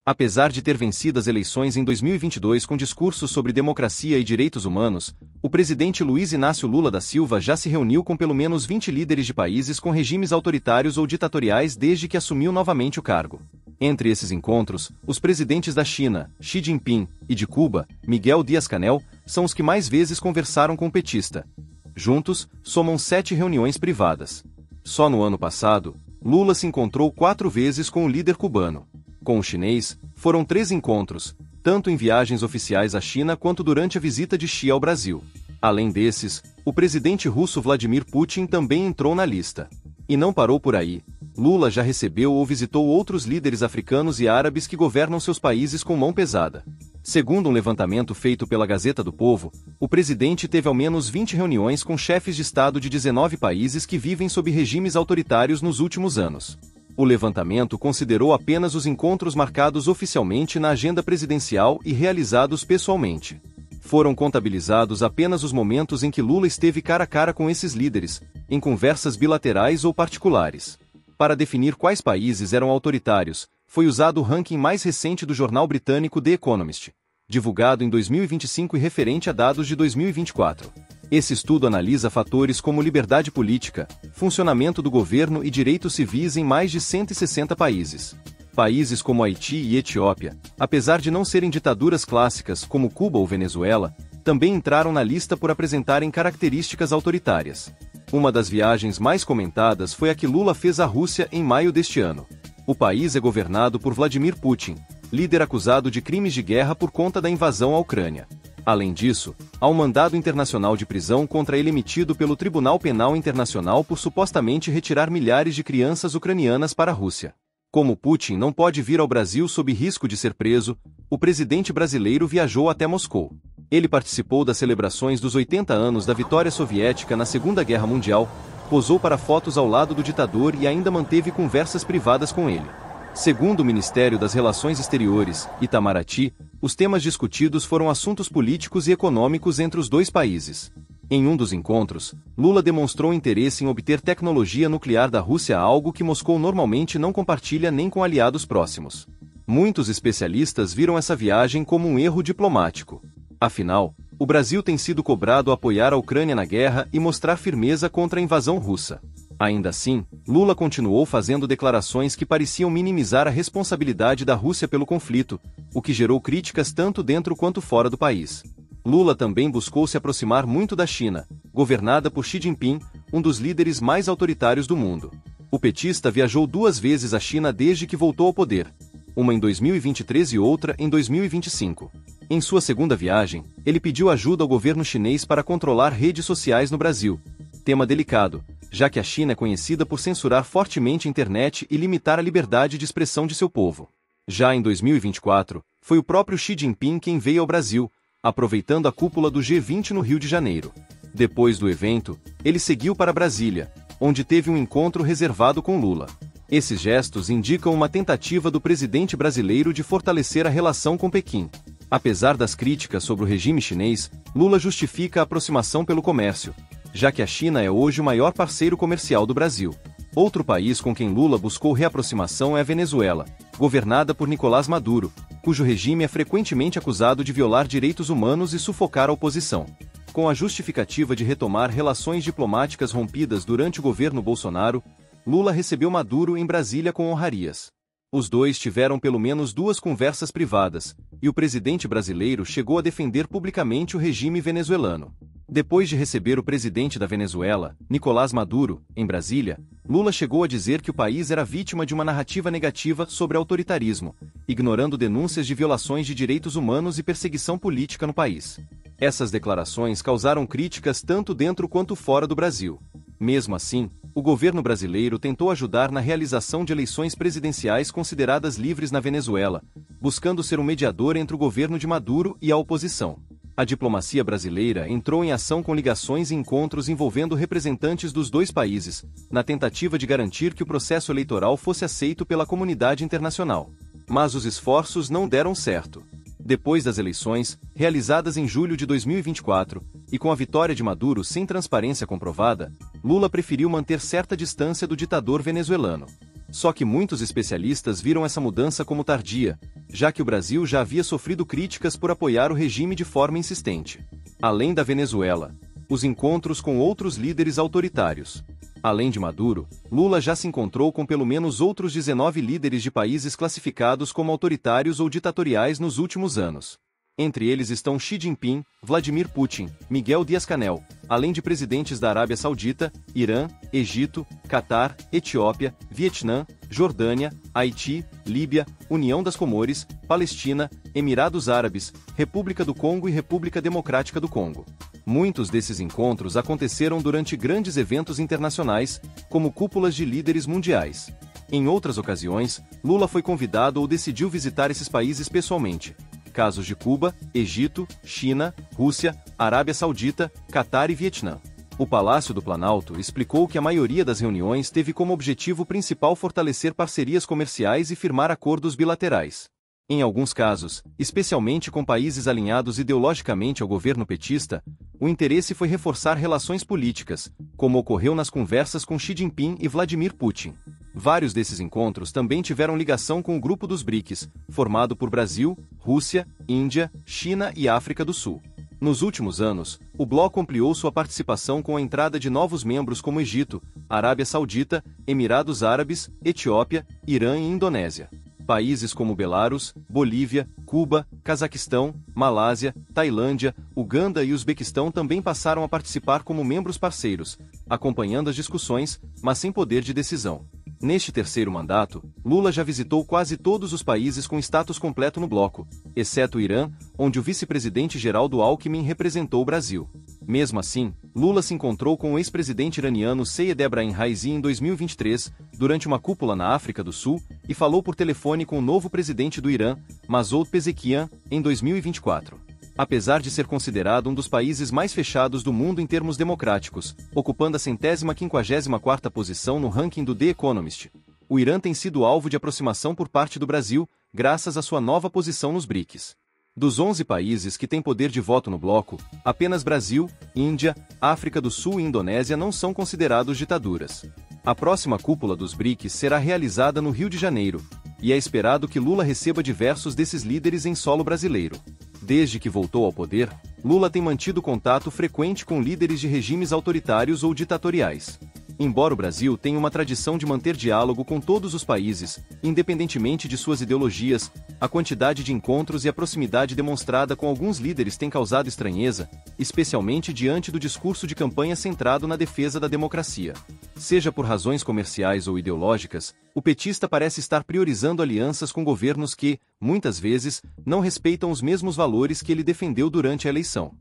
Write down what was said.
Apesar de ter vencido as eleições em 2022 com discursos sobre democracia e direitos humanos, o presidente Luiz Inácio Lula da Silva já se reuniu com pelo menos 20 líderes de países com regimes autoritários ou ditatoriais desde que assumiu novamente o cargo. Entre esses encontros, os presidentes da China, Xi Jinping, e de Cuba, Miguel Díaz-Canel, são os que mais vezes conversaram com o petista. Juntos, somam 7 reuniões privadas. Só no ano passado, Lula se encontrou 4 vezes com o líder cubano. Com o chinês, foram 3 encontros, tanto em viagens oficiais à China quanto durante a visita de Xi ao Brasil. Além desses, o presidente russo Vladimir Putin também entrou na lista. E não parou por aí. Lula já recebeu ou visitou outros líderes africanos e árabes que governam seus países com mão pesada. Segundo um levantamento feito pela Gazeta do Povo, o presidente teve ao menos 20 reuniões com chefes de Estado de 19 países que vivem sob regimes autoritários nos últimos anos. O levantamento considerou apenas os encontros marcados oficialmente na agenda presidencial e realizados pessoalmente. Foram contabilizados apenas os momentos em que Lula esteve cara a cara com esses líderes, em conversas bilaterais ou particulares. Para definir quais países eram autoritários, foi usado o ranking mais recente do jornal britânico The Economist, divulgado em 2025 e referente a dados de 2024. Esse estudo analisa fatores como liberdade política, funcionamento do governo e direitos civis em mais de 160 países. Países como Haiti e Etiópia, apesar de não serem ditaduras clássicas como Cuba ou Venezuela, também entraram na lista por apresentarem características autoritárias. Uma das viagens mais comentadas foi a que Lula fez à Rússia em maio deste ano. O país é governado por Vladimir Putin, líder acusado de crimes de guerra por conta da invasão à Ucrânia. Além disso, há um mandado internacional de prisão contra ele emitido pelo Tribunal Penal Internacional por supostamente retirar milhares de crianças ucranianas para a Rússia. Como Putin não pode vir ao Brasil sob risco de ser preso, o presidente brasileiro viajou até Moscou. Ele participou das celebrações dos 80 anos da vitória soviética na Segunda Guerra Mundial, posou para fotos ao lado do ditador e ainda manteve conversas privadas com ele. Segundo o Ministério das Relações Exteriores, Itamaraty, os temas discutidos foram assuntos políticos e econômicos entre os dois países. Em um dos encontros, Lula demonstrou interesse em obter tecnologia nuclear da Rússia, algo que Moscou normalmente não compartilha nem com aliados próximos. Muitos especialistas viram essa viagem como um erro diplomático. Afinal, o Brasil tem sido cobrado a apoiar a Ucrânia na guerra e mostrar firmeza contra a invasão russa. Ainda assim, Lula continuou fazendo declarações que pareciam minimizar a responsabilidade da Rússia pelo conflito, o que gerou críticas tanto dentro quanto fora do país. Lula também buscou se aproximar muito da China, governada por Xi Jinping, um dos líderes mais autoritários do mundo. O petista viajou 2 vezes à China desde que voltou ao poder, uma em 2023 e outra em 2025. Em sua segunda viagem, ele pediu ajuda ao governo chinês para controlar redes sociais no Brasil, tema delicado, já que a China é conhecida por censurar fortemente a internet e limitar a liberdade de expressão de seu povo. Já em 2024, foi o próprio Xi Jinping quem veio ao Brasil, aproveitando a cúpula do G20 no Rio de Janeiro. Depois do evento, ele seguiu para Brasília, onde teve um encontro reservado com Lula. Esses gestos indicam uma tentativa do presidente brasileiro de fortalecer a relação com Pequim. Apesar das críticas sobre o regime chinês, Lula justifica a aproximação pelo comércio, já que a China é hoje o maior parceiro comercial do Brasil. Outro país com quem Lula buscou reaproximação é a Venezuela, governada por Nicolás Maduro, cujo regime é frequentemente acusado de violar direitos humanos e sufocar a oposição. Com a justificativa de retomar relações diplomáticas rompidas durante o governo Bolsonaro, Lula recebeu Maduro em Brasília com honrarias. Os dois tiveram pelo menos 2 conversas privadas, e o presidente brasileiro chegou a defender publicamente o regime venezuelano. Depois de receber o presidente da Venezuela, Nicolás Maduro, em Brasília, Lula chegou a dizer que o país era vítima de uma narrativa negativa sobre autoritarismo, ignorando denúncias de violações de direitos humanos e perseguição política no país. Essas declarações causaram críticas tanto dentro quanto fora do Brasil. Mesmo assim, o governo brasileiro tentou ajudar na realização de eleições presidenciais consideradas livres na Venezuela, buscando ser um mediador entre o governo de Maduro e a oposição. A diplomacia brasileira entrou em ação com ligações e encontros envolvendo representantes dos dois países, na tentativa de garantir que o processo eleitoral fosse aceito pela comunidade internacional. Mas os esforços não deram certo. Depois das eleições, realizadas em julho de 2024, e com a vitória de Maduro sem transparência comprovada, Lula preferiu manter certa distância do ditador venezuelano. Só que muitos especialistas viram essa mudança como tardia, já que o Brasil já havia sofrido críticas por apoiar o regime de forma insistente. Além da Venezuela, os encontros com outros líderes autoritários. Além de Maduro, Lula já se encontrou com pelo menos outros 19 líderes de países classificados como autoritários ou ditatoriais nos últimos anos. Entre eles estão Xi Jinping, Vladimir Putin, Miguel Dias-Canel, além de presidentes da Arábia Saudita, Irã, Egito, Catar, Etiópia, Vietnã, Jordânia, Haiti, Líbia, União das Comores, Palestina, Emirados Árabes, República do Congo e República Democrática do Congo. Muitos desses encontros aconteceram durante grandes eventos internacionais, como cúpulas de líderes mundiais. Em outras ocasiões, Lula foi convidado ou decidiu visitar esses países pessoalmente. Casos de Cuba, Egito, China, Rússia, Arábia Saudita, Catar e Vietnã. O Palácio do Planalto explicou que a maioria das reuniões teve como objetivo principal fortalecer parcerias comerciais e firmar acordos bilaterais. Em alguns casos, especialmente com países alinhados ideologicamente ao governo petista, o interesse foi reforçar relações políticas, como ocorreu nas conversas com Xi Jinping e Vladimir Putin. Vários desses encontros também tiveram ligação com o grupo dos BRICS, formado por Brasil, Rússia, Índia, China e África do Sul. Nos últimos anos, o bloco ampliou sua participação com a entrada de novos membros como Egito, Arábia Saudita, Emirados Árabes, Etiópia, Irã e Indonésia. Países como Belarus, Bolívia, Cuba, Cazaquistão, Malásia, Tailândia, Uganda e Uzbequistão também passaram a participar como membros parceiros, acompanhando as discussões, mas sem poder de decisão. Neste terceiro mandato, Lula já visitou quase todos os países com status completo no bloco, exceto o Irã, onde o vice-presidente Geraldo Alckmin representou o Brasil. Mesmo assim, Lula se encontrou com o ex-presidente iraniano Seyed Ebrahim Raisi em 2023, durante uma cúpula na África do Sul, e falou por telefone com o novo presidente do Irã, Masoud Pezeshkian, em 2024. Apesar de ser considerado um dos países mais fechados do mundo em termos democráticos, ocupando a 154ª posição no ranking do The Economist, o Irã tem sido alvo de aproximação por parte do Brasil, graças à sua nova posição nos BRICS. Dos 11 países que têm poder de voto no bloco, apenas Brasil, Índia, África do Sul e Indonésia não são considerados ditaduras. A próxima cúpula dos BRICS será realizada no Rio de Janeiro, e é esperado que Lula receba diversos desses líderes em solo brasileiro. Desde que voltou ao poder, Lula tem mantido contato frequente com líderes de regimes autoritários ou ditatoriais. Embora o Brasil tenha uma tradição de manter diálogo com todos os países, independentemente de suas ideologias, a quantidade de encontros e a proximidade demonstrada com alguns líderes tem causado estranheza, especialmente diante do discurso de campanha centrado na defesa da democracia. Seja por razões comerciais ou ideológicas, o petista parece estar priorizando alianças com governos que, muitas vezes, não respeitam os mesmos valores que ele defendeu durante a eleição.